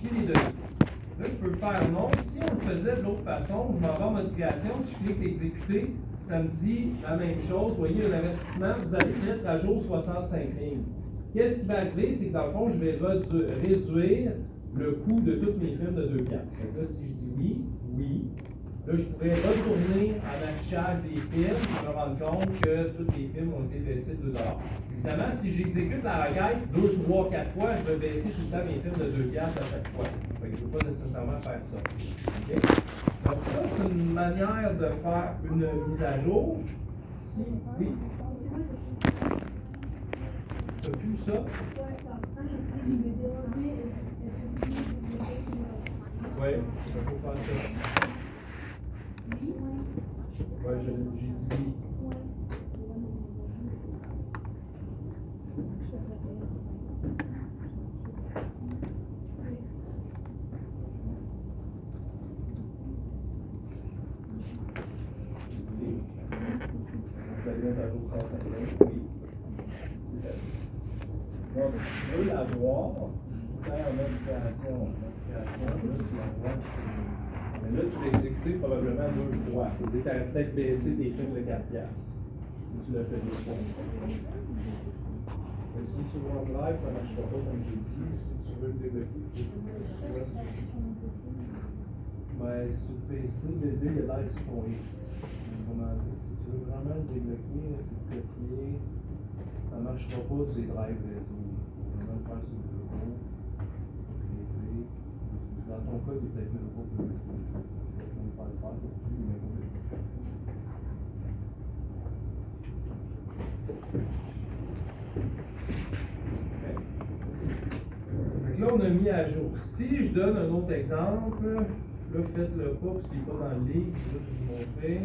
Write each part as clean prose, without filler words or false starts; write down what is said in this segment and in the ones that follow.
modifier les données. Là, je peux faire non. Si on le faisait de l'autre façon, je m'en vais en modification, je clique exécuter, ça me dit la même chose. Vous voyez, un avertissement, vous allez mettre à jour 65 lignes. Qu'est-ce qui va arriver, c'est que dans le fond, je vais réduire le coût de tous mes films de 2 piastres. Donc là, si je dis oui, oui, là, je pourrais retourner en affichage des films et me rendre compte que tous les films ont été baissés de 2 $. Évidemment, si j'exécute la requête 2, 3, 4 fois, je vais baisser tout le temps mes films de 2 piastres à chaque fois. Donc, je ne veux pas nécessairement faire ça. Okay? Donc, ça, c'est une manière de faire une mise à jour. Si, oui. Tu as vu ça? Oui, il faut faire ça. Oui, j'ai dit oui. Vous allez mettre à jour 150, oui. Donc, tu veux la voir, faire une modification, là, tu la vois. Mais là, tu l'as exécuté probablement 2 fois. C'est-à-dire que tu aurais peut-être baissé tes films de 4 piastres. Si tu l'as fait 2 fois. Mais si tu vois en live, ça ne marchera pas comme j'ai dit. Si tu veux le débloquer, mais sur le PC, le D, il a l'air sur ton X. Comment dire, si tu veux vraiment le débloquer, c'est de copier. Ça ne marchera pas sur les drives réseau. Il faut vraiment le faire sur le bureau. Dans ton cas, il est peut-être même pas plus. On va pas le faire pour tout, mais pas plus. Donc là, on a mis à jour. Si je donne un autre exemple, là, faites-le pas parce qu'il n'est pas dans le livre, je vais juste vous montrer.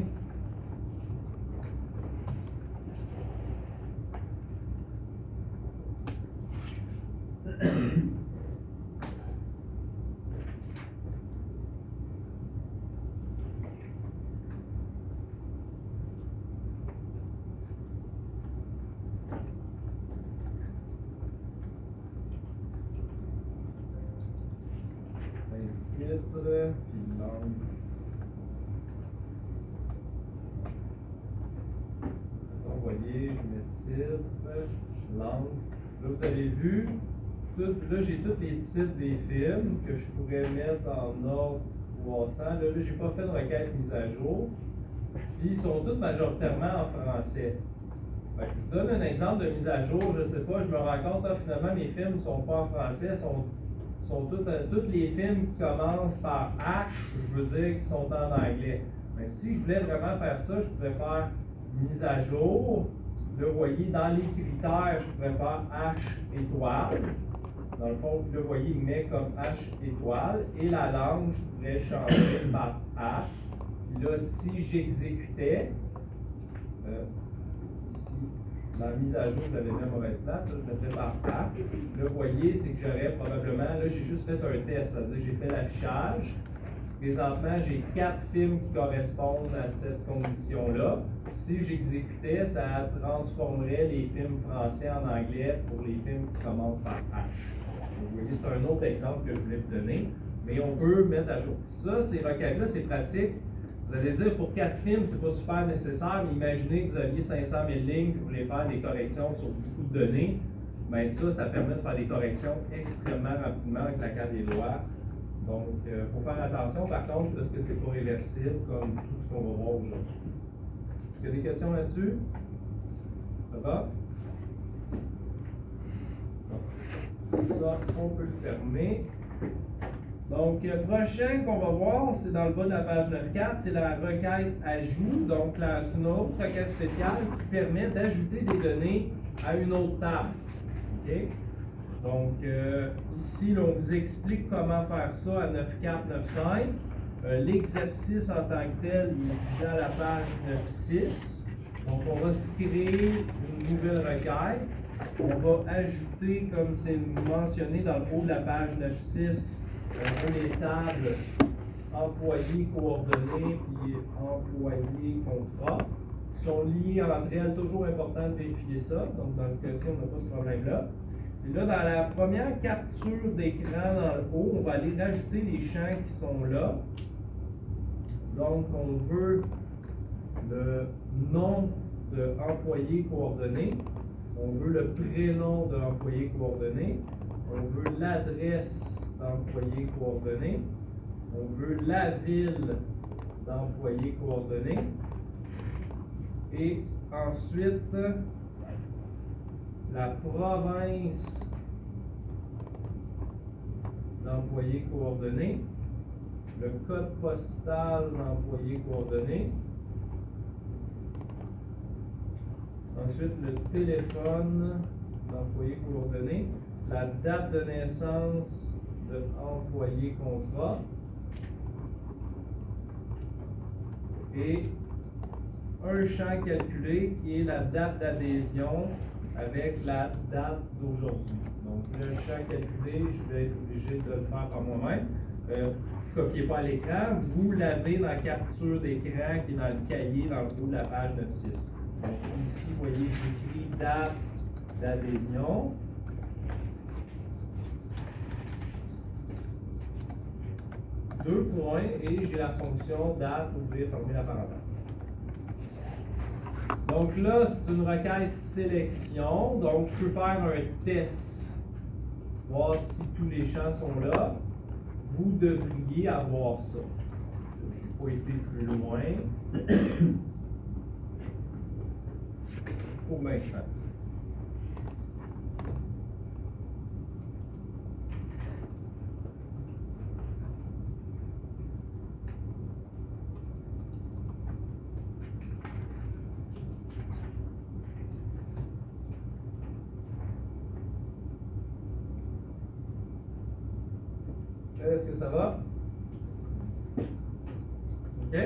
Titre, puis langue. Donc, vous voyez, je mets titre, langue. Là, vous avez vu, là, j'ai tous les titres des films que je pourrais mettre en ordre croissant. Là, je n'ai pas fait de requête mise à jour. Puis, ils sont tous majoritairement en français. Fait que je vous donne un exemple de mise à jour. Je ne sais pas, je me rends compte, là, finalement, mes films ne sont pas en français, sont tous les films qui commencent par H, je veux dire qu'ils sont en anglais. Mais si je voulais vraiment faire ça, je pourrais faire mise à jour. Là, vous voyez, dans les critères, je pourrais faire H étoile. Dans le fond, là, vous voyez, il met comme H étoile. Et la langue, je pourrais changer par H. Puis là, si j'exécutais, dans la mise à jour, je l'avais mis à mauvaise place, ça, je le fais par H. Là, vous voyez, c'est que j'aurais probablement, là, j'ai juste fait un test, c'est-à-dire que j'ai fait l'affichage. Présentement, j'ai 4 films qui correspondent à cette condition-là. Si j'exécutais, ça transformerait les films français en anglais pour les films qui commencent par H. Donc, vous voyez, c'est un autre exemple que je voulais vous donner, mais on peut mettre à jour. Ça, ces requêtes-là, c'est pratique. Vous allez dire, pour 4 films, c'est pas super nécessaire, mais imaginez que vous aviez 500 000 lignes, que vous voulez faire des corrections sur beaucoup de données. Bien ça permet de faire des corrections extrêmement rapidement avec la carte des lois. Donc, il faut faire attention, par contre, parce que c'est pas réversible comme tout ce qu'on va voir aujourd'hui. Est-ce qu'il y a des questions là-dessus? Ça va? Ça, on peut le fermer. Donc, le prochain qu'on va voir, c'est dans le bas de la page 9.4, c'est la requête ajout. Donc, c'est une autre requête spéciale qui permet d'ajouter des données à une autre table. Okay? Donc, ici, là, on vous explique comment faire ça à 9.4, 9.5. L'exercice en tant que tel, il est dans la page 9.6. Donc, on va se créer une nouvelle requête. On va ajouter, comme c'est mentionné dans le haut de la page 9.6, on a les tables employés coordonnées et employés contrat qui sont liés entre elles. Toujours important de vérifier ça. Donc, dans le cas-ci, on n'a pas ce problème-là. Puis là, dans la première capture d'écran dans le haut, on va aller rajouter les champs qui sont là. Donc, on veut le nom de employé coordonné. On veut le prénom de l'employé coordonné. On veut l'adresse d'employé coordonné. On veut la ville d'employé coordonné. Et ensuite, la province d'employé coordonné, le code postal d'employé coordonné, ensuite le téléphone d'employé coordonné, la date de naissance de employé contrat et un champ calculé qui est la date d'adhésion avec la date d'aujourd'hui. Donc, le champ calculé, je vais être obligé de le faire par moi-même. Copiez pas à l'écran, vous l'avez dans la capture d'écran qui est dans le cahier dans le haut de la page 9.6. Donc, ici, vous voyez, j'écris date d'adhésion. Deux points et j'ai la fonction date, ouvrir, fermer la parenthèse. Donc là, c'est une requête sélection. Donc, je peux faire un test, voir si tous les champs sont là. Vous devriez avoir ça. Je n'ai pas été plus loin. Pour maintenant. Est-ce que ça va? OK?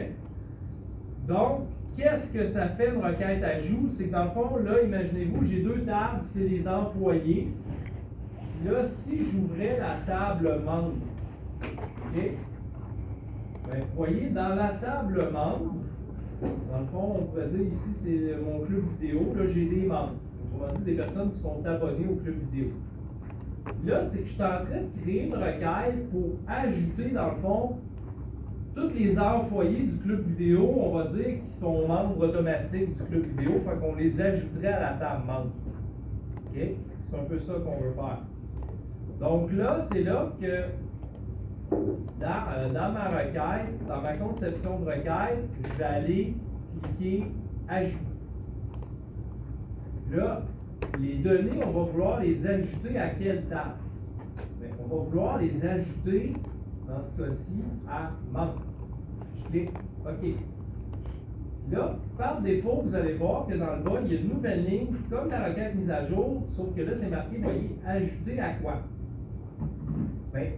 Donc, qu'est-ce que ça fait une requête ajout? C'est que dans le fond, là, imaginez-vous, j'ai deux tables, c'est les employés. Là, si j'ouvrais la table membre, OK? Ben, vous voyez, dans la table membre, dans le fond, on pourrait dire ici, c'est mon club vidéo. Là, j'ai des membres. Autrement dit, des personnes qui sont abonnées au club vidéo. Là, c'est que je suis en train de créer une requête pour ajouter, dans le fond, tous les employés du club vidéo, on va dire, qui sont membres automatiques du club vidéo, fait qu'on les ajouterait à la table membre. OK? C'est un peu ça qu'on veut faire. Donc là, c'est là que dans ma requête, dans ma conception de requête, je vais aller cliquer Ajouter. Là, les données, on va vouloir les ajouter à quelle table? Bien, on va vouloir les ajouter, dans ce cas-ci, à membre. Je clique OK. Là, par défaut, vous allez voir que dans le bas, il y a une nouvelle ligne, comme la requête mise à jour, sauf que là, c'est marqué, vous voyez, ajouter à quoi? Bien,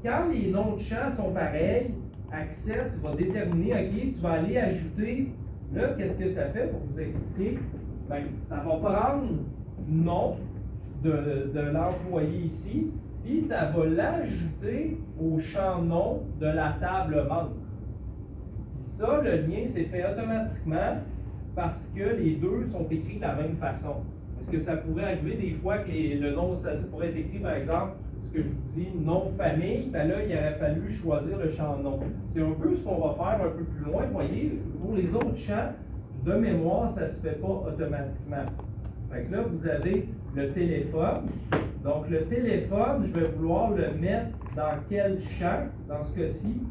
quand les noms de champs sont pareils, Access va déterminer, OK, tu vas aller ajouter, là, qu'est-ce que ça fait pour vous expliquer? Bien, ça va prendre nom de l'employé ici, puis ça va l'ajouter au champ nom de la table membre. Puis ça, le lien s'est fait automatiquement parce que les deux sont écrits de la même façon. Parce que ça pourrait arriver des fois que le nom, ça pourrait être écrit, par exemple, ce que je vous dis, nom famille, ben là, il aurait fallu choisir le champ nom. C'est un peu ce qu'on va faire un peu plus loin. Vous voyez, pour les autres champs, de mémoire, ça ne se fait pas automatiquement. Fait que là, vous avez le téléphone. Donc, le téléphone, je vais vouloir le mettre dans quel champ, dans ce cas-ci?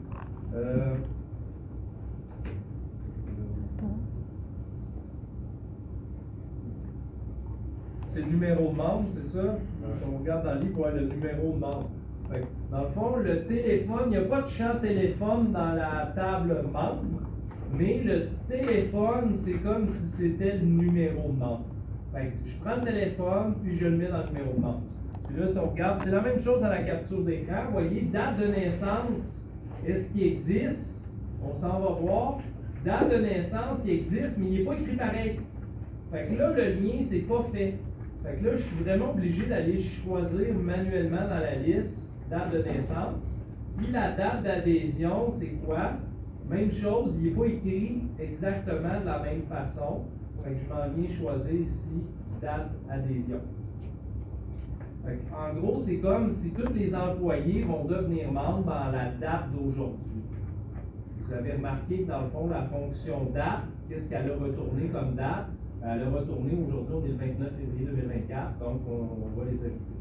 C'est le numéro de membre, c'est ça? On regarde dans le livre, ouais, le numéro de membre. Fait que, dans le fond, le téléphone, il n'y a pas de champ téléphone dans la table membre, mais le téléphone, c'est comme si c'était le numéro de membre. Fait que je prends le téléphone, puis je le mets dans le numéro de membre. Puis là, si on regarde, c'est la même chose dans la capture d'écran. Vous voyez, date de naissance, est-ce qu'il existe? On s'en va voir. Date de naissance, il existe, mais il n'est pas écrit pareil. Fait que là, le lien, c'est pas fait. Fait que là, je suis vraiment obligé d'aller choisir manuellement dans la liste date de naissance. Puis la date d'adhésion, c'est quoi? Même chose, il n'est pas écrit exactement de la même façon. Fait que je m'en viens choisir ici date adhésion. En gros, c'est comme si tous les employés vont devenir membres dans la date d'aujourd'hui. Vous avez remarqué que dans le fond, la fonction date, qu'est-ce qu'elle a retourné comme date? Elle a retourné aujourd'hui, on est le 29 février 2024, donc on va les ajouter.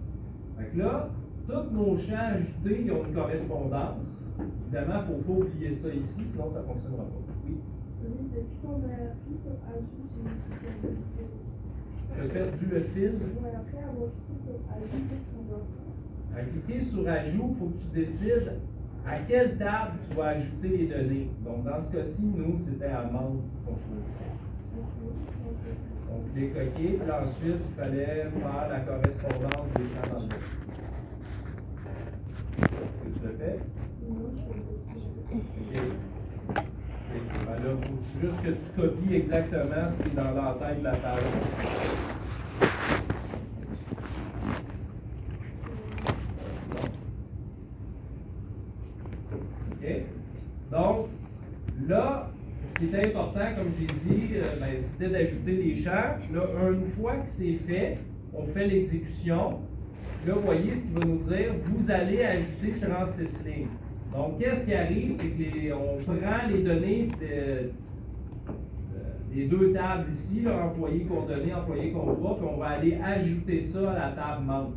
Fait que là, tous nos champs ajoutés, ils ont une correspondance. Évidemment, il ne faut pas oublier ça ici, sinon ça ne fonctionnera pas. Oui? Depuis qu'on a appris sur ajout, j'ai Tu as perdu le fil? Ouais, après avoir cliqué sur ajout, qu'est-ce qu'on doit faire? À cliquer sur ajout, il faut que tu décides à quelle table tu vas ajouter les données. Donc, dans ce cas-ci, nous, c'était à membre qu'on choisissait. Donc, décoquer, puis ensuite, il fallait faire la correspondance des champs dans le dossier. Est-ce que tu le fais? Non, je fais OK. Ben là, il faut juste que tu copies exactement ce qui est dans l'entête de la table. OK? Donc, là, ce qui est important, comme j'ai dit, c'était d'ajouter les champs. Là, une fois que c'est fait, on fait l'exécution. Là, vous voyez ce qu'il va nous dire, vous allez ajouter 36 lignes. Donc, qu'est-ce qui arrive, c'est qu'on prend les données des deux tables ici, là, employé coordonné, employé contrat, puis on va aller ajouter ça à la table membre.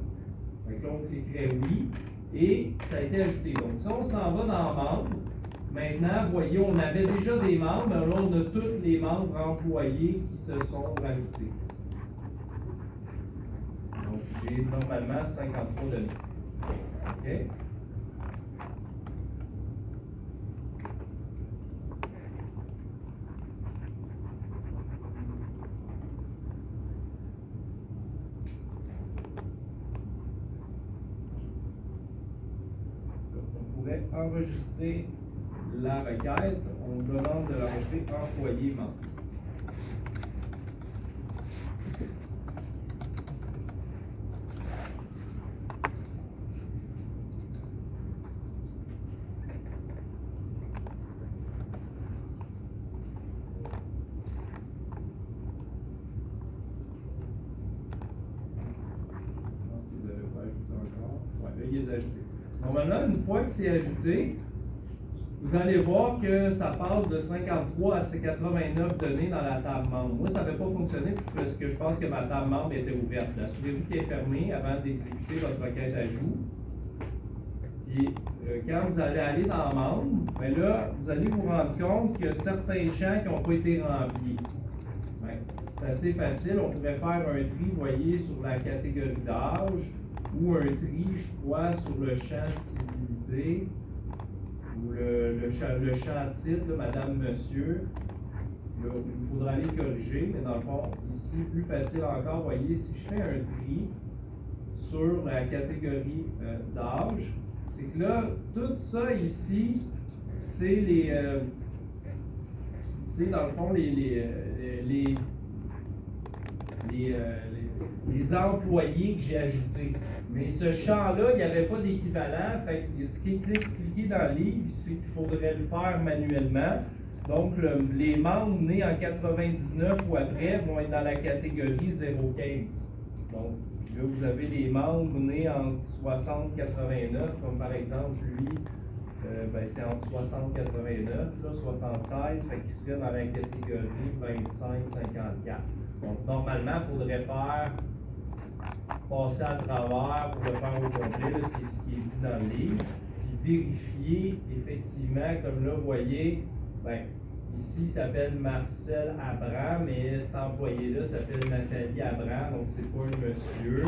Donc là, on cliquerait oui, et ça a été ajouté. Donc, si on s'en va dans membre, maintenant, vous voyez, on avait déjà des membres, mais là, on a tous les membres employés qui se sont rajoutés. Donc, j'ai normalement 53 données. OK? Enregistrer la requête, on demande de l'enregistrer employé membre. Vous n'avez pas ajouté encore. Ouais, là, il est ajouté. Normalement, une fois que c'est ajouté, vous allez voir que ça passe de 53 à 89 données dans la table membre. Moi, ça n'avait pas fonctionné parce que je pense que ma table membre était ouverte. Assurez-vous qu'elle est fermée avant d'exécuter votre requête ajout. Puis, quand vous allez aller dans membre, bien là, vous allez vous rendre compte qu'il y a certains champs qui n'ont pas été remplis. Ouais, c'est assez facile. On pourrait faire un tri, vous voyez, sur la catégorie d'âge, ou un tri, je crois, sur le champ civilité, ou le champ titre, là, madame, monsieur. Là, il faudra aller corriger, mais dans le fond, ici, plus facile encore, vous voyez, si je fais un tri sur la catégorie d'âge, c'est que là, tout ça ici, c'est les, c'est dans le fond les employés que j'ai ajoutés. Mais ce champ-là, il n'y avait pas d'équivalent. Fait que ce qui est expliqué dans le livre, c'est qu'il faudrait le faire manuellement. Donc, les membres nés en 99 ou après vont être dans la catégorie 0-15. Donc, là, vous avez les membres nés en 60-89, comme par exemple lui, c'est entre 60 89, là, 76, fait qu'il serait dans la catégorie 25-54. Donc, normalement, il faudrait passer à travers pour le faire au complet, là, ce qui est dit dans le livre, puis vérifier effectivement, comme là, vous voyez, ici, il s'appelle Marcel Abram, mais cet employé-là s'appelle Nathalie Abram, donc c'est pas un monsieur.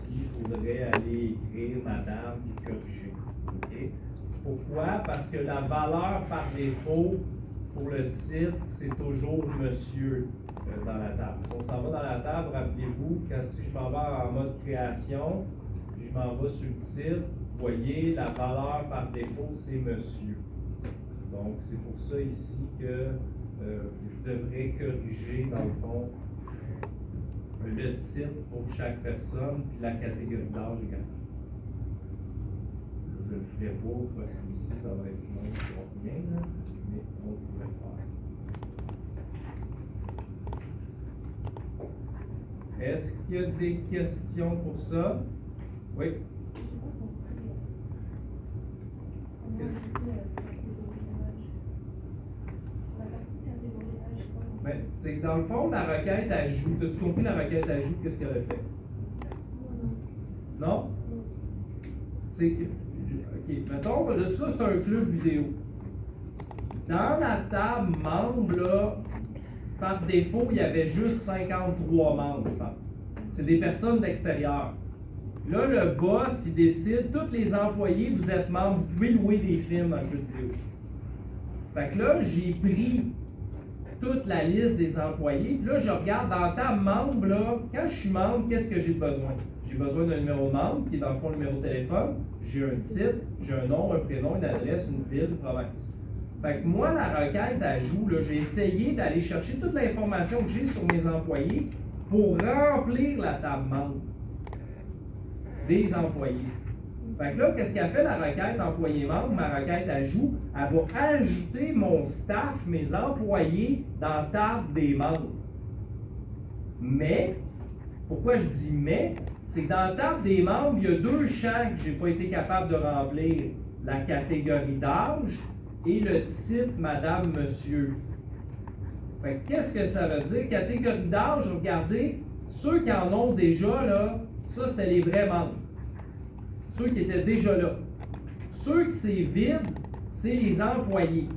Ici, il faudrait aller écrire madame et corriger. Okay? Pourquoi? Parce que la valeur par défaut pour le titre, c'est toujours monsieur dans la table. Si on s'en va dans la table, rappelez-vous, si je m'en vais en mode création, puis je m'en vais sur le titre, vous voyez, la valeur par défaut, c'est monsieur. Donc, c'est pour ça ici que je devrais corriger, dans le fond, le titre pour chaque personne, puis la catégorie d'âge également. Je ne le ferai pas parce qu'ici, ça va être long pour rien, là, mais on pourrait le faire. Est-ce qu'il y a des questions pour ça? Oui. J'ai pas compris. On a ajouté la catégorie d'âge. La partie catégorie d'âge, je sais pas compris. Ben, c'est que dans le fond, la requête ajout. As-tu compris la requête ajout? Qu'est-ce qu'elle a fait? Non. Non? C'est que. OK, mettons, là, ça, c'est un club vidéo. Dans la table membre, là, par défaut, il y avait juste 53 membres, je pense. C'est des personnes d'extérieur. Là, le boss, il décide, tous les employés, vous êtes membres, vous pouvez louer des films dans le club vidéo. Fait que là, j'ai pris toute la liste des employés. Puis là, je regarde dans ta membre, là, quand je suis membre, qu'est-ce que j'ai besoin? J'ai besoin d'un numéro de membre, qui est dans le fond le numéro de téléphone. J'ai un titre, j'ai un nom, un prénom, une adresse, une ville, une province. Fait que moi, la requête ajout, là, j'ai essayé d'aller chercher toute l'information que j'ai sur mes employés pour remplir la table membre des employés. Fait que là, qu'est-ce qu'a fait la requête employé-membre, ma requête ajout? Elle va ajouter mon staff, mes employés, dans la table des membres. Mais, pourquoi je dis mais? C'est que dans la table des membres, il y a deux champs que je n'ai pas été capable de remplir. La catégorie d'âge et le titre Madame, Monsieur. Fait que qu'est-ce que ça veut dire? Catégorie d'âge, regardez, ceux qui en ont déjà, là, ça c'était les vrais membres. Ceux qui étaient déjà là. Ceux qui c'est vide, c'est les employés.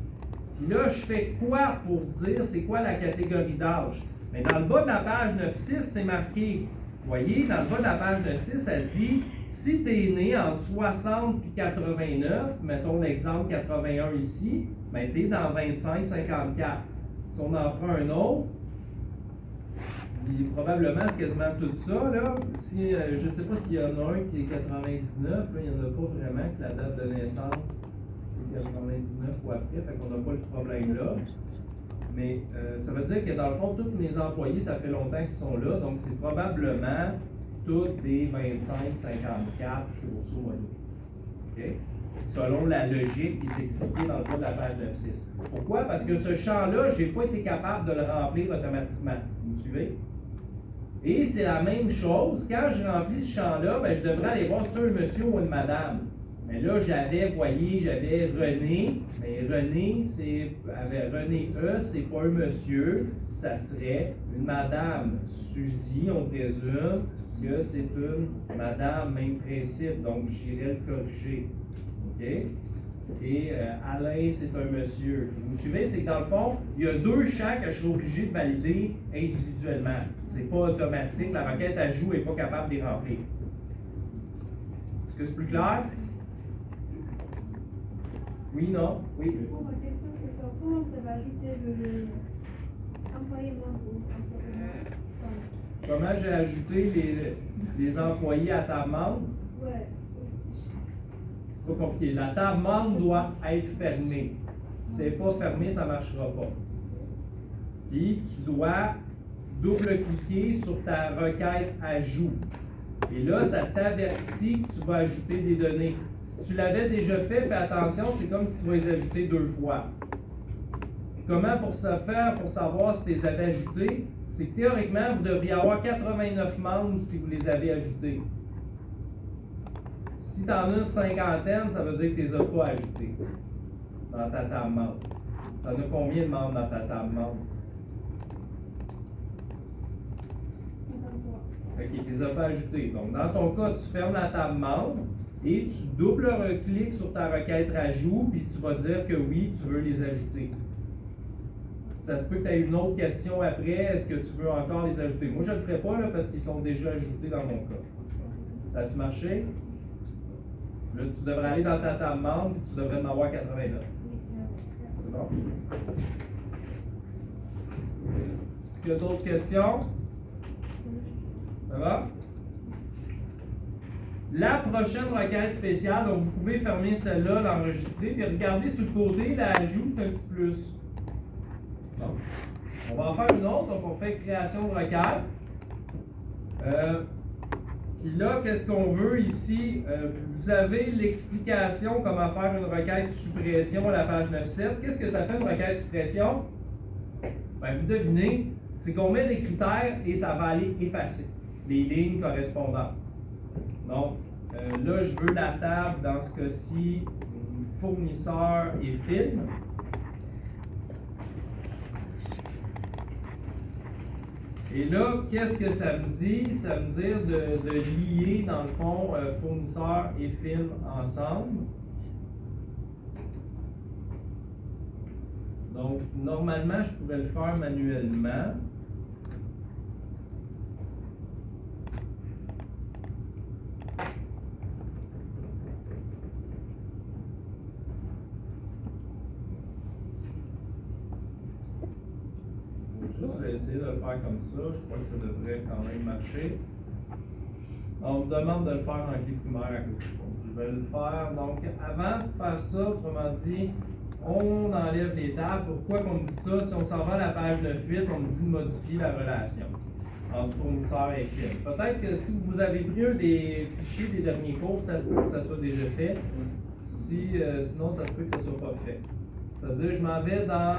Puis là, je fais quoi pour dire c'est quoi la catégorie d'âge? Mais dans le bas de la page 9.6, c'est marqué. Vous voyez, dans le bas de la page 9.6, elle dit si tu es né entre 60 et 89, mettons l'exemple 81 ici, ben tu es dans 25-54. Si on en prend un autre, probablement c'est quasiment tout ça, là. Si, je ne sais pas s'il y en a un qui est 99, là, il n'y en a pas vraiment que la date de naissance c'est 99 ou après, fait qu'on n'a pas le problème là. Mais ça veut dire que dans le fond, tous mes employés, ça fait longtemps qu'ils sont là, donc c'est probablement tous des 25-54 grosso modo. Okay? Selon la logique qui est expliquée dans le cas de la page 9.6. Pourquoi? Parce que ce champ-là, je n'ai pas été capable de le remplir automatiquement. Vous me suivez? Et c'est la même chose, quand je remplis ce champ-là, ben, je devrais aller voir si c'est un monsieur ou une madame. Mais là, j'avais René, mais René, avec René E, c'est pas un monsieur, ça serait une madame. Suzy, on présume que c'est une madame, même principe, donc j'irai le corriger. OK? Et Alain, c'est un monsieur. Vous me suivez? C'est que dans le fond, il y a deux champs que je serai obligé de valider individuellement. C'est pas automatique, la requête ajout n'est pas capable de les remplir. Est-ce que c'est plus clair? Oui, non? Oui. Pour ma question, c'est comment ça va ajouter le employé membre ou employé membre? Comment j'ai ajouté les employés à table membre? Ouais. C'est pas compliqué. La table membre doit être fermée. Si elle n'est pas fermée, ça ne marchera pas. Puis, tu dois double-cliquer sur ta requête ajout. Et là, ça t'avertit que tu vas ajouter des données. Si tu l'avais déjà fait, fais attention, c'est comme si tu vas les ajouter deux fois. Comment pour ce faire, pour savoir si tu les avais ajoutés? C'est que théoriquement, vous devriez avoir 89 membres si vous les avez ajoutés. Si tu en as une cinquantaine, ça veut dire que tu ne les as pas ajoutés dans ta table membre. Tu en as combien de membres dans ta table membre? 53. OK, tu ne les as pas ajoutés. Donc, dans ton cas, tu fermes la table membre et tu double-cliques sur ta requête rajout, puis tu vas dire que oui, tu veux les ajouter. Ça se peut que tu aies une autre question après. Est-ce que tu veux encore les ajouter? Moi, je ne le ferai pas là, parce qu'ils sont déjà ajoutés dans mon cas. Ça a-tu marché? Là, tu devrais aller dans ta table membre et tu devrais en avoir 89. C'est bon? Est-ce qu'il y a d'autres questions? Ça va? La prochaine requête spéciale, donc vous pouvez fermer celle-là, l'enregistrer, puis regardez sur le côté, l'ajout, c'est un petit plus. Bon. On va en faire une autre, donc on fait création de requête. Puis là, qu'est-ce qu'on veut ici? Vous avez l'explication comment faire une requête de suppression à la page 9.7. Qu'est-ce que ça fait une requête de suppression? Ben, vous devinez, c'est qu'on met des critères et ça va aller effacer les lignes correspondantes. Donc, Là, je veux la table, dans ce cas-ci, fournisseur et film. Et là, qu'est-ce que ça me dit? Ça me dit de lier, dans le fond, fournisseur et film ensemble. Donc, normalement, je pourrais le faire manuellement. Je vais essayer de le faire comme ça. Je crois que ça devrait quand même marcher. On me demande de le faire en clé primaire. Je vais le faire. Donc, avant de faire ça, autrement dit, on enlève les tables. Pourquoi qu'on me dit ça? Si on s'en va à la page 9.8, on me dit de modifier la relation entre fournisseur et film. Peut-être que si vous avez pris un des fichiers des derniers cours, ça se peut que ça soit déjà fait. Sinon, ça se peut que ça ne soit pas fait. C'est-à-dire, je m'en vais dans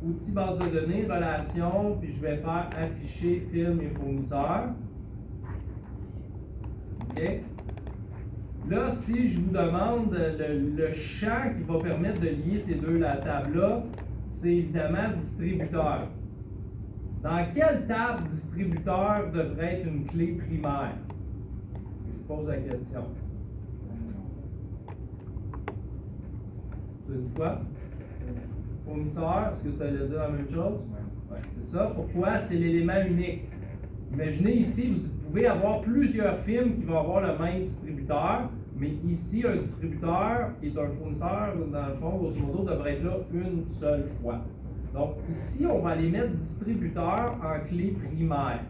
outils base de données, relations, puis je vais faire afficher film et fournisseur. OK? Là, si je vous demande le champ qui va permettre de lier ces deux tables-là, c'est évidemment distributeur. Dans quelle table distributeur devrait être une clé primaire? Je pose la question. Tu dis quoi? Fournisseur, est-ce que tu allais dire la même chose? Ouais, c'est ça. Pourquoi? C'est l'élément unique. Imaginez ici, vous pouvez avoir plusieurs films qui vont avoir le même distributeur, mais ici, un distributeur qui est un fournisseur, dans le fond, grosso modo, devrait être là une seule fois. Donc, ici, on va aller mettre distributeur en clé primaire.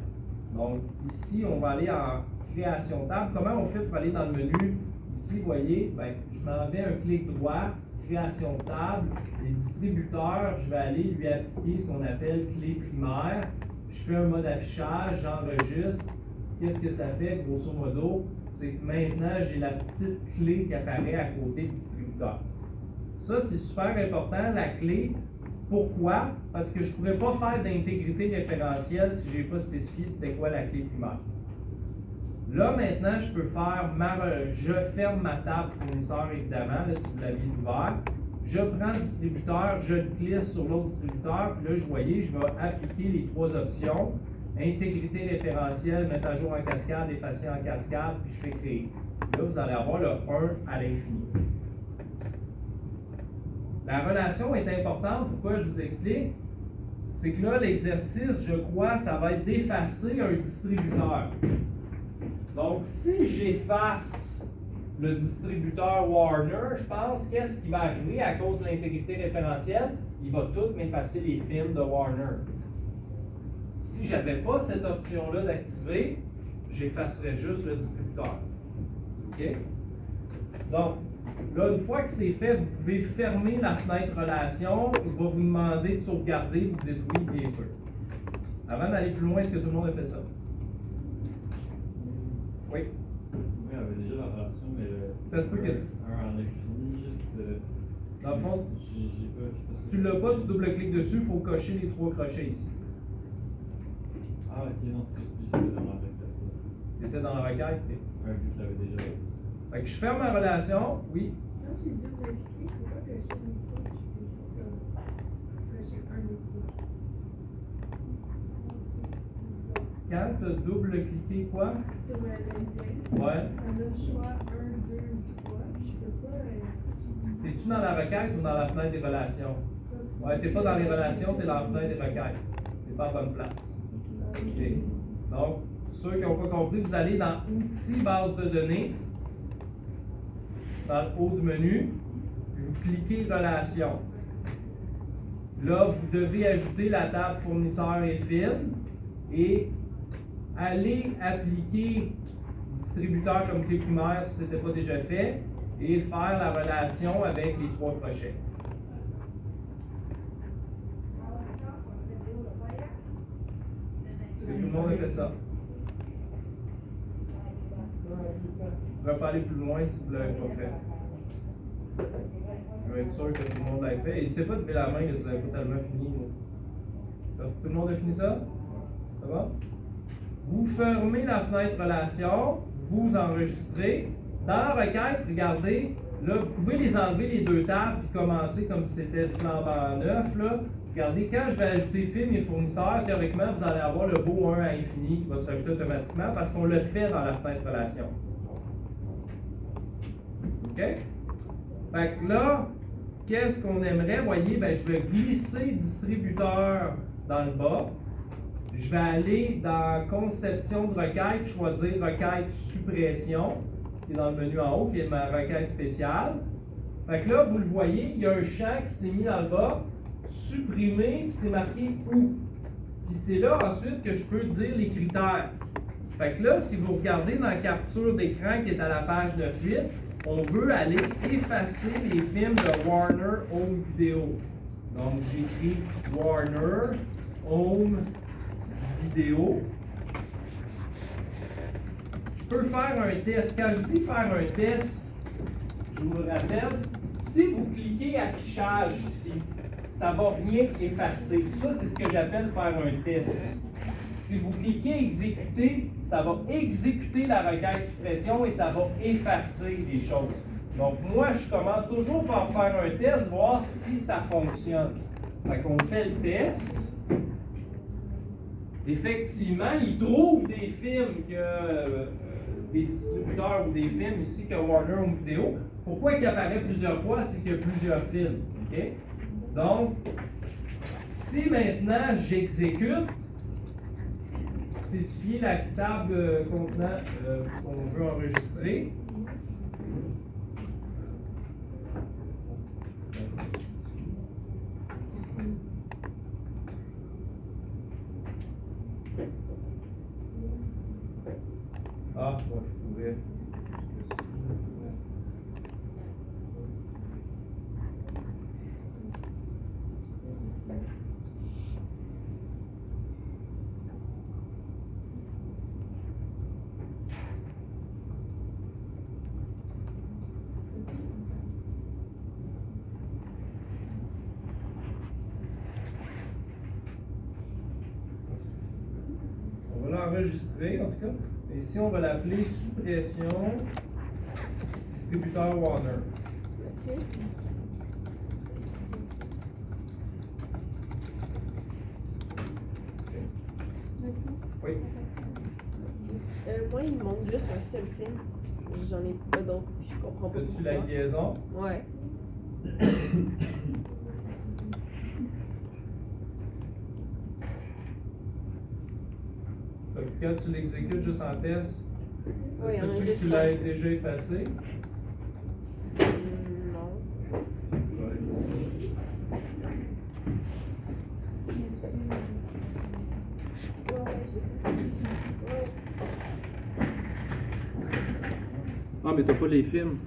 Donc, ici, on va aller en création table. Comment on fait pour aller dans le menu? Ici, vous voyez, je m'en vais un clic droit, création table, et distributeur, je vais aller lui appliquer ce qu'on appelle clé primaire. Je fais un mode affichage, j'enregistre. Qu'est-ce que ça fait, grosso modo? C'est que maintenant, j'ai la petite clé qui apparaît à côté du distributeur. Ça, c'est super important, la clé. Pourquoi? Parce que je ne pourrais pas faire d'intégrité référentielle si je n'ai pas spécifié c'était quoi la clé primaire. Là, maintenant, je peux faire je ferme ma table fournisseur, évidemment, là, si vous l'aviez ouvert. Je prends le distributeur, je le glisse sur l'autre distributeur, puis là, vous voyez, je vais appliquer les trois options. Intégrité référentielle, mettre à jour en cascade, effacer en cascade, puis je fais créer. Là, vous allez avoir le 1 à l'infini. La relation est importante. Pourquoi je vous explique? C'est que là, l'exercice, je crois, ça va être d'effacer un distributeur. Donc, si j'efface le distributeur Warner, je pense, qu'est-ce qui va arriver à cause de l'intégrité référentielle? Il va tout m'effacer les films de Warner. Si je n'avais pas cette option-là d'activer, j'effacerais juste le distributeur. OK? Donc, là, une fois que c'est fait, vous pouvez fermer la fenêtre relation. Il va vous demander de sauvegarder. Vous dites oui, bien sûr. Avant d'aller plus loin, est-ce que tout le monde a fait ça? Oui? Oui, on avait déjà la relation, mais Ça se peut que... un en infini, juste... Dans le fond, j'ai pas... si tu l'as pas, tu double-cliques dessus, il faut cocher les trois crochets ici. Ah, ok, non, c'est juste que j'étais dans la requête. Tu étais dans la requête. Un but, je l'avais déjà fait. Fait que je ferme ma relation, oui. Quand j'ai double-cliqué, faut pas que je fasse une fois, je fais juste cocher un des trois. Quand tu as double-cliqué quoi? Sur le lien, Ouais. ça donne choix 1, 2, 3. Je peux pas. Es-tu dans la requête ou dans la fenêtre des relations? Ouais, t'es pas dans les relations, t'es dans la fenêtre des requêtes. T'es pas à bonne place. OK. Donc, ceux qui n'ont pas compris, vous allez dans Outils, base de données, dans le haut du menu, vous cliquez Relations. Là, vous devez ajouter la table Fournisseur et Film et aller appliquer Distributeur comme clé primaire si ce n'était pas déjà fait et faire la relation avec les trois crochets. Est-ce que tout le monde a fait ça? Je ne vais pas aller plus loin si vous ne l'avez pas fait. Je vais être sûr que tout le monde l'a fait. N'hésitez pas à lever la main si vous n'avez pas tellement fini. Tout le monde a fini ça? Ça va? Vous fermez la fenêtre relation, vous enregistrez. Dans la requête, regardez, là, vous pouvez les enlever les deux tables et commencer comme si c'était flambant neuf. Là. Regardez, quand je vais ajouter film et fournisseur, théoriquement, vous allez avoir le beau 1 à infini qui va se rajouter automatiquement parce qu'on le fait dans la fenêtre relation. OK? Fait que là, qu'est-ce qu'on aimerait? Voyez, ben, je vais glisser distributeur dans le bas. Je vais aller dans conception de requête, choisir requête suppression, qui est dans le menu en haut, qui est ma requête spéciale. Fait que là, vous le voyez, il y a un champ qui s'est mis dans le bas, supprimer, puis c'est marqué où. Puis c'est là ensuite que je peux dire les critères. Fait que là, si vous regardez dans la capture d'écran qui est à la page 9.8, on veut aller effacer les films de Warner Home Video. Donc, j'écris Warner Home Video. Je peux faire un test. Quand je dis faire un test, je vous le rappelle, si vous cliquez affichage ici, ça va rien effacer. Ça, c'est ce que j'appelle faire un test. Si vous cliquez exécuter, ça va exécuter la requête suppression et ça va effacer des choses. Donc, moi, je commence toujours par faire un test, voir si ça fonctionne. Fait qu'on fait le test. Effectivement, il trouve des films que des distributeurs ou des films ici que Warner Home Video. Pourquoi il apparaît plusieurs fois? C'est qu'il y a plusieurs films. Okay? Donc, si maintenant j'exécute, spécifier la table contenant qu'on veut enregistrer. Ah, moi je pourrais. On va l'enregistrer en tout cas. Ici, on va l'appeler suppression distributeur Warner. Monsieur? Oui. Moi, il me manque juste un seul film. J'en ai pas d'autres, puis je comprends pas. As-tu la liaison? Ouais. Donc, quand tu l'exécutes juste en test, Oui, il y en a est-ce que juste tu l'as déjà effacé? Non. Ah, mais t'as pas les films.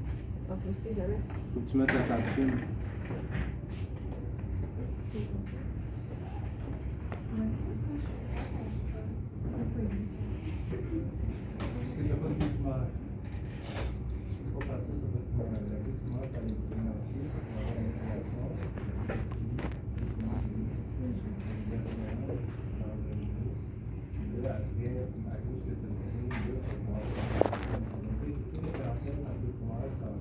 Ah, faut aussi jamais. Faut que tu mettes la table film. Parce qu'il n'y a pas de document. Je ne peux pas passer sur le document. La document, tu as les documents entiers, tu vas avoir l'information. Ici, là, après, à cause que tu as donné, là, tu vas pouvoir tout référentiel dans le document, ça va.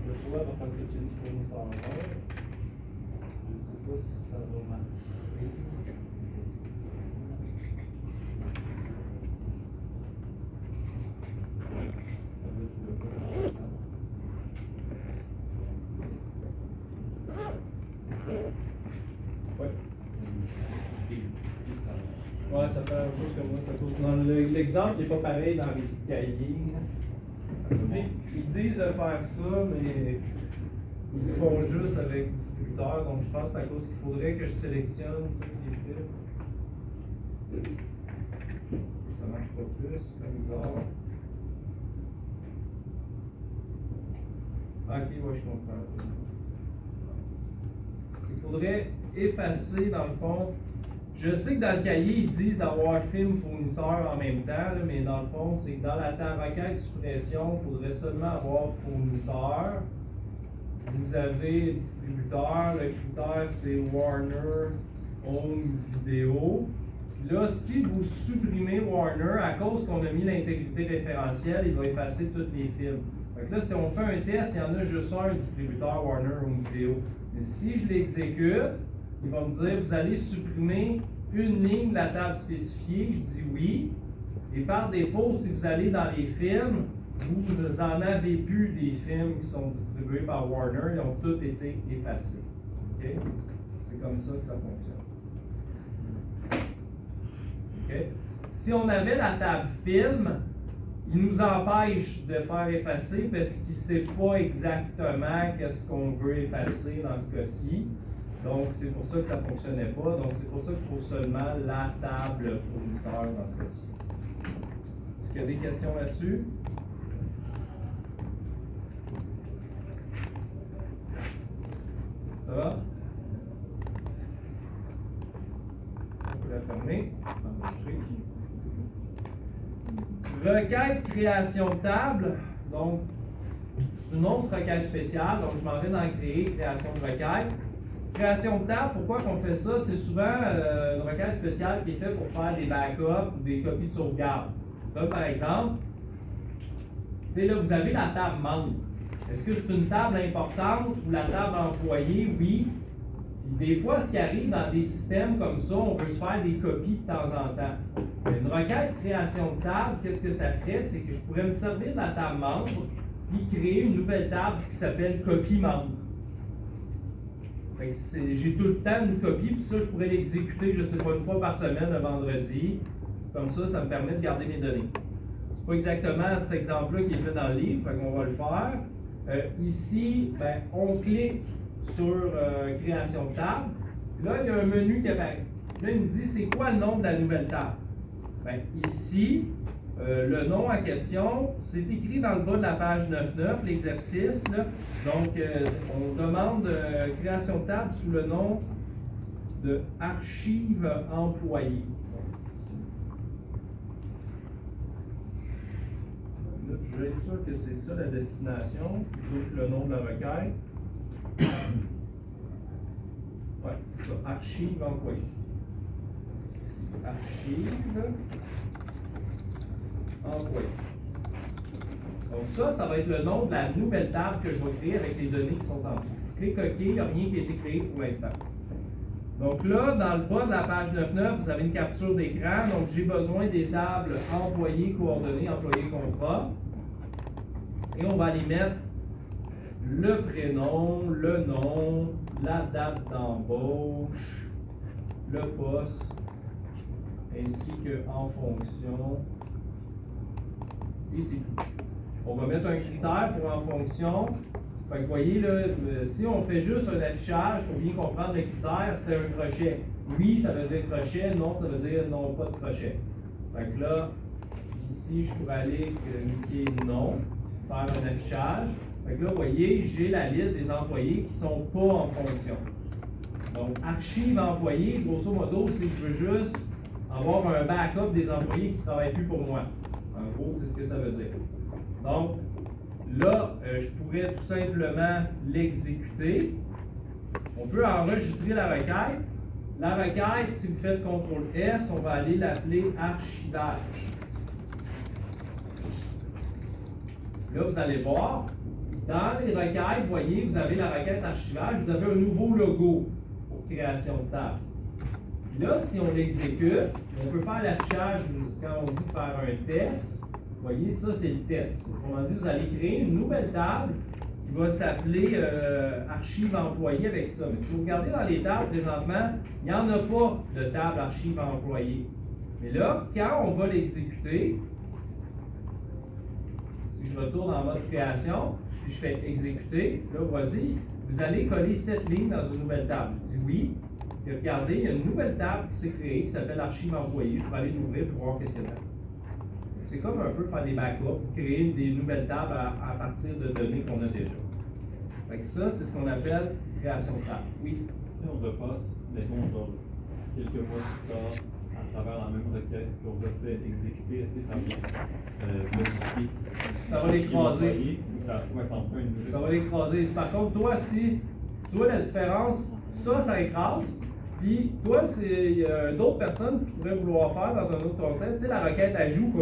Le toi, va falloir que tu utilises fournisseur. Je ne sais pas si ça va marcher. Ouais, ça fait la même chose que moi, ça cause. Dans l'exemple n'est pas pareil dans les cahiers. Ils disent de faire ça, mais ils le font juste avec distributeur, donc je pense que c'est à cause qu'il faudrait que je sélectionne tous les films. Ça marche pas plus, c'est bizarre. Ok, ouais, je comprends. Il faudrait effacer, dans le fond. Je sais que dans le cahier, ils disent d'avoir film fournisseur en même temps, là, mais dans le fond, c'est que dans la requête suppression, il faudrait seulement avoir fournisseur. Vous avez distributeur, le critère c'est Warner Home Video. Puis là, si vous supprimez Warner, à cause qu'on a mis l'intégrité référentielle, il va effacer tous les films. Fait que là, si on fait un test, il y en a juste un distributeur Warner Home Video. Mais si je l'exécute, il va me dire, vous allez supprimer une ligne de la table spécifiée. Je dis oui. Et par défaut, si vous allez dans les films, vous en avez plus des films qui sont distribués par Warner, ils ont tous été effacés. OK? C'est comme ça que ça fonctionne. OK? Si on avait la table film, il nous empêche de faire effacer parce qu'il ne sait pas exactement qu'est-ce qu'on veut effacer dans ce cas-ci. Donc, c'est pour ça que ça ne fonctionnait pas. Donc, c'est pour ça qu'il faut seulement la table fournisseur dans ce cas-ci. Est-ce qu'il y a des questions là-dessus? Ça va? On peut la fermer. Requête création de table. Donc, c'est une autre requête spéciale. Donc, je m'en vais dans créer création de requête. Création de table, pourquoi qu'on fait ça? C'est souvent une requête spéciale qui est faite pour faire des backups ou des copies de sauvegarde. Là, par exemple, tu sais, là, vous avez la table membre. Est-ce que c'est une table importante ou la table employée? Oui. Puis des fois, ce qui arrive dans des systèmes comme ça, on peut se faire des copies de temps en temps. Une requête création de table, qu'est-ce que ça fait? C'est que je pourrais me servir de la table membre puis créer une nouvelle table qui s'appelle copie membre. J'ai tout le temps une copie, puis ça, je pourrais l'exécuter, je ne sais pas, une fois par semaine, le vendredi. Comme ça, ça me permet de garder mes données. C'est pas exactement cet exemple-là qui est fait dans le livre, fait qu'on va le faire. Ici, ben, on clique sur création de table. Là, il y a un menu qui apparaît. Là, il me dit c'est quoi le nom de la nouvelle table. Ben, ici, le nom en question, c'est écrit dans le bas de la page 9.9, l'exercice. Donc, on demande création de table sous le nom de archive employée. Là, je vais être sûr que c'est ça la destination, plutôt que le nom de la requête. Ouais, c'est ça, archive employée. Ici, archive employée. Donc ça va être le nom de la nouvelle table que je vais créer avec les données qui sont en dessous. Clique OK, il n'y a rien qui a été créé pour l'instant. Donc là, dans le bas de la page 9.9, vous avez une capture d'écran. Donc j'ai besoin des tables employés coordonnées, employés contrat. Et on va aller mettre le prénom, le nom, la date d'embauche, le poste, ainsi que en fonction. Et c'est tout. On va mettre un critère pour en fonction. Fait que vous voyez, là, si on fait juste un affichage, pour bien comprendre le critère, c'est un crochet. Oui, ça veut dire crochet, non, ça veut dire non, pas de crochet. Fait que là, ici, je pourrais aller cliquer non, faire un affichage. Fait que là, vous voyez, j'ai la liste des employés qui ne sont pas en fonction. Donc, archive employés, grosso modo, c'est que je veux juste avoir un backup des employés qui ne travaillent plus pour moi. En gros, c'est ce que ça veut dire. Donc, là, je pourrais tout simplement l'exécuter. On peut enregistrer la requête. La requête, si vous faites CTRL-S, on va aller l'appeler archivage. Là, vous allez voir, dans les requêtes, vous voyez, vous avez la requête archivage, vous avez un nouveau logo pour création de table. Puis là, si on l'exécute, on peut faire l'affichage quand on dit faire un test. Vous voyez, ça, c'est le test. Autrement dit, vous allez créer une nouvelle table qui va s'appeler archive employée avec ça. Mais si vous regardez dans les tables présentement, il n'y en a pas de table archive employée. Mais là, quand on va l'exécuter, si je retourne en mode création, puis je fais exécuter, là, on va dire, vous allez coller cette ligne dans une nouvelle table. Je dis oui. Et regardez, il y a une nouvelle table qui s'est créée qui s'appelle archive employée. Je vais aller l'ouvrir pour voir qu'est-ce qu'il y a dedans. C'est comme un peu faire des backups, créer des nouvelles tables à partir de données qu'on a déjà. Fait que ça, c'est ce qu'on appelle création de table. Oui? Si on repasse, mettons, genre, quelques mois plus tard, à travers la même requête qu'on refait exécuter, est-ce que ça va modifier? Ça va l'écraser. Ça va l'écraser. Par contre, toi, si tu vois la différence, ça écrase. Puis, toi, il y a d'autres personnes qui pourraient vouloir faire dans un autre contexte. Tu sais, la requête ajout